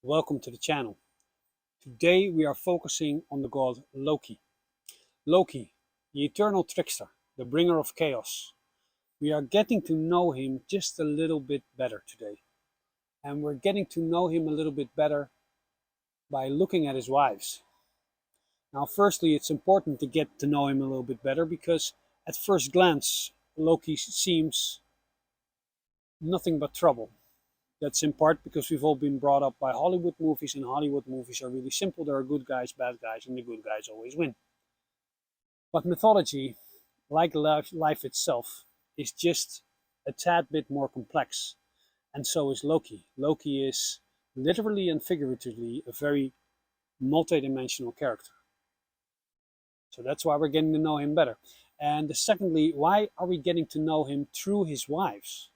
Welcome to the channel. Today we are focusing on the god Loki. Loki, the eternal trickster, the bringer of chaos. We are getting to know him just a little bit better today. And we're getting to know him a little bit better by looking at his wives. Now, firstly, it's important to get to know him a little bit better because at first glance, Loki seems nothing but trouble. That's in part because we've all been brought up by Hollywood movies, and Hollywood movies are really simple. There are good guys, bad guys, and the good guys always win. But mythology, like life itself, is just a tad bit more complex. And so is Loki. Loki is literally and figuratively a very multi-dimensional character. So that's why we're getting to know him better. And secondly, why are we getting to know him through his wives?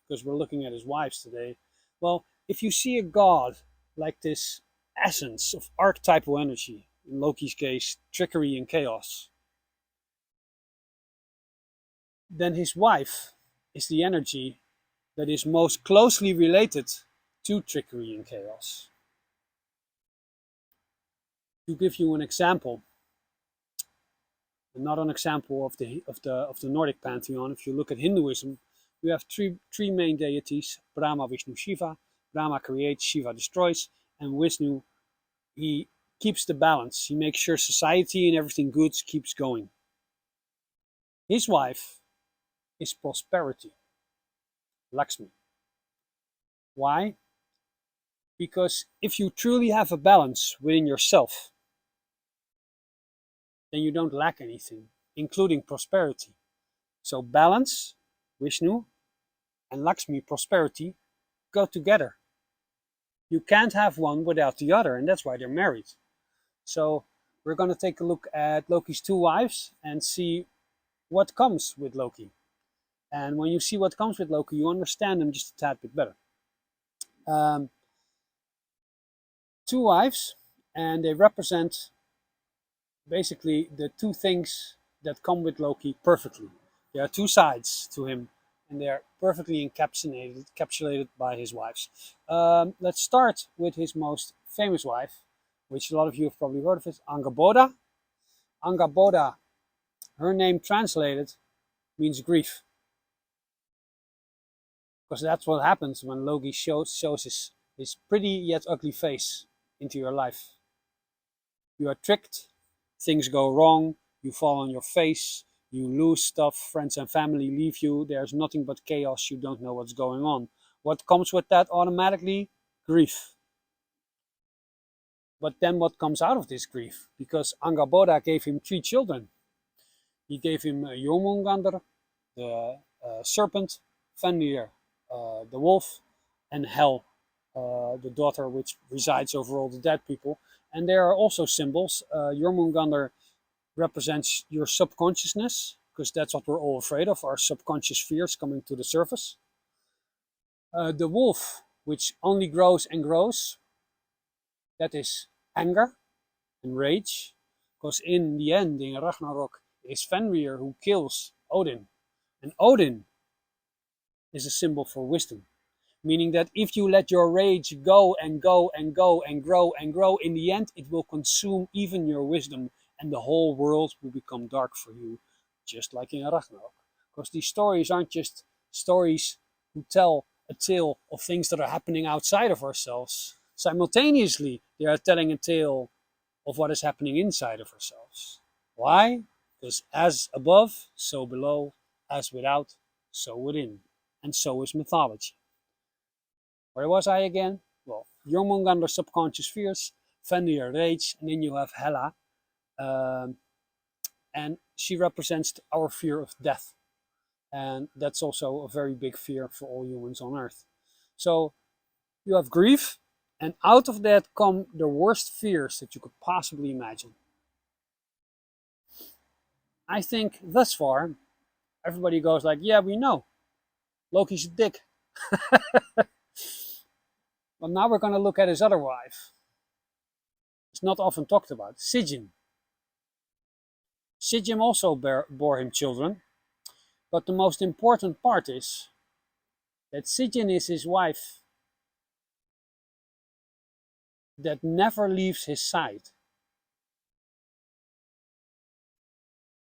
Because we're looking at his wives today. Well, if you see a god like this essence of archetypal energy, in Loki's case, trickery and chaos, then his wife is the energy that is most closely related to trickery and chaos. To give you an example, not an example of the Nordic pantheon, if you look at Hinduism, you have three main deities: Brahma, Vishnu, Shiva. Brahma creates, Shiva destroys, and Vishnu, he keeps the balance. He makes sure society and everything good keeps going. His wife is prosperity, Lakshmi. Why? Because if you truly have a balance within yourself, then you don't lack anything, including prosperity. So balance, Vishnu, and Lakshmi, prosperity, go together. You can't have one without the other, and that's why they're married. So we're going to take a look at Loki's two wives and see what comes with Loki. And when you see what comes with Loki, you understand him just a tad bit better. Two wives, and they represent basically the two things that come with Loki perfectly. There are two sides to him, and they're perfectly encapsulated by his wives. Let's start with his most famous wife, which a lot of you have probably heard of it, Angrboda. Angrboda, her name translated means grief. Because that's what happens when Loki shows his pretty yet ugly face into your life. You are tricked, things go wrong, you fall on your face, you lose stuff, friends and family leave you, there's nothing but chaos, you don't know what's going on. What comes with that automatically? Grief. But then what comes out of this grief? Because Angrboda gave him three children. He gave him Jormungandr, the serpent, Fenrir, the wolf, and Hel, the daughter which resides over all the dead people. And there are also symbols. Jormungandr represents your subconsciousness, because that's what we're all afraid of, our subconscious fears coming to the surface. The wolf, which only grows and grows, that is anger and rage, because in the end, in Ragnarok, is Fenrir who kills Odin. And Odin is a symbol for wisdom, meaning that if you let your rage go and go and go and grow and grow, in the end it will consume even your wisdom, and the whole world will become dark for you, just like in Ragnarok. Because these stories aren't just stories who tell a tale of things that are happening outside of ourselves. Simultaneously, they are telling a tale of what is happening inside of ourselves. Why? Because as above, so below, as without, so within. And so is mythology. Where was I again? Well, Jormungandr, subconscious fears, Fenrir, rage, and then you have Hela, and she represents our fear of death. And that's also a very big fear for all humans on Earth. So you have grief, and out of that come the worst fears that you could possibly imagine. I think thus far, everybody goes like, yeah, we know. Loki's a dick. But now we're going to look at his other wife. It's not often talked about, Sygin. Sygin also bore him children, but the most important part is that Sygin is his wife that never leaves his side.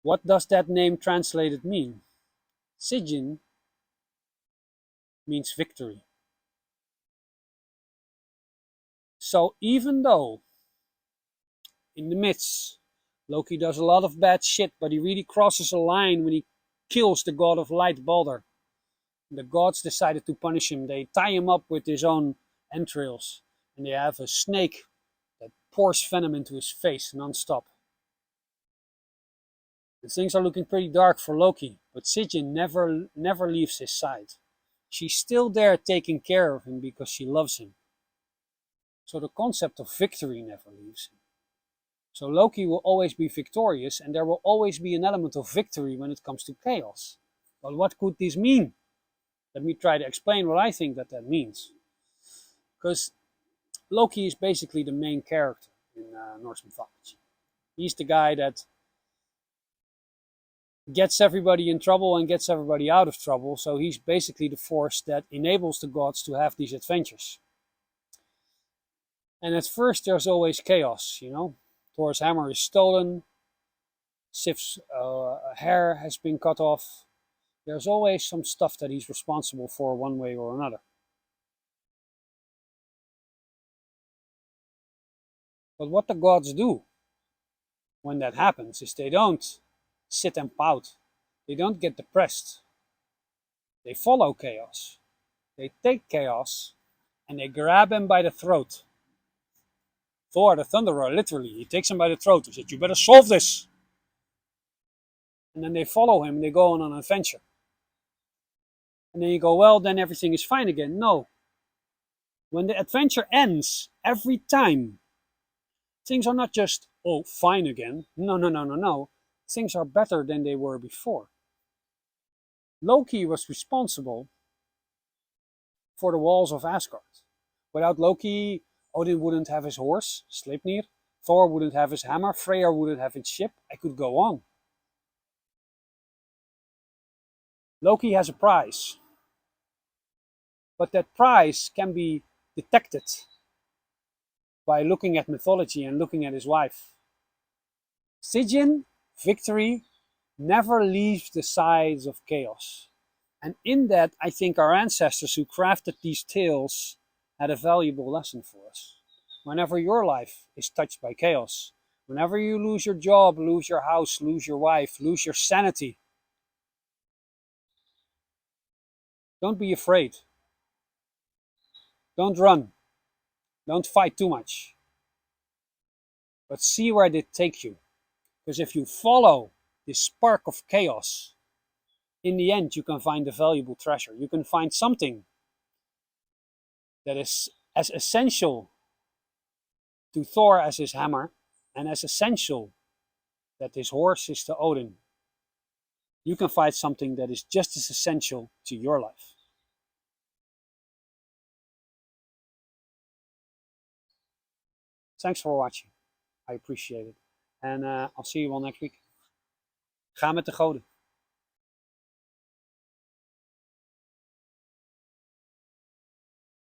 What does that name translated mean? Sygin means victory. So even though in the myths Loki does a lot of bad shit, but he really crosses a line when he kills the god of light Balder. The gods decided to punish him. They tie him up with his own entrails, and they have a snake that pours venom into his face non-stop. And things are looking pretty dark for Loki, but Sygin never leaves his side. She's still there taking care of him because she loves him. So the concept of victory never leaves him. So Loki will always be victorious, and there will always be an element of victory when it comes to chaos. But what could this mean? Let me try to explain what I think that means. Because Loki is basically the main character in Norse mythology. He's the guy that gets everybody in trouble and gets everybody out of trouble. So he's basically the force that enables the gods to have these adventures. And at first there's always chaos, you know. Thor's hammer is stolen. Sif's hair has been cut off. There's always some stuff that he's responsible for one way or another. But what the gods do when that happens is they don't sit and pout. They don't get depressed. They follow chaos. They take chaos and they grab him by the throat. Thor, the Thunderer, literally, he takes him by the throat and says, "You better solve this." And then they follow him and they go on an adventure. And then you go, well, then everything is fine again. No. When the adventure ends, every time, things are not just, oh, fine again. No. Things are better than they were before. Loki was responsible for the walls of Asgard. Without Loki, Odin wouldn't have his horse, Sleipnir. Thor wouldn't have his hammer. Freyr wouldn't have his ship. I could go on. Loki has a prize. But that prize can be detected by looking at mythology and looking at his wife. Sygin, victory, never leaves the sides of chaos. And in that, I think our ancestors who crafted these tales had a valuable lesson for us. Whenever your life is touched by chaos, whenever you lose your job, lose your house, lose your wife, lose your sanity, don't be afraid. Don't run. Don't fight too much. But see where they take you. Because if you follow this spark of chaos, in the end you can find a valuable treasure. You can find something that is as essential to Thor as his hammer, and as essential that his horse is to Odin. You can find something that is just as essential to your life. Thanks for watching. I appreciate it. And I'll see you all next week. Ga met de goden.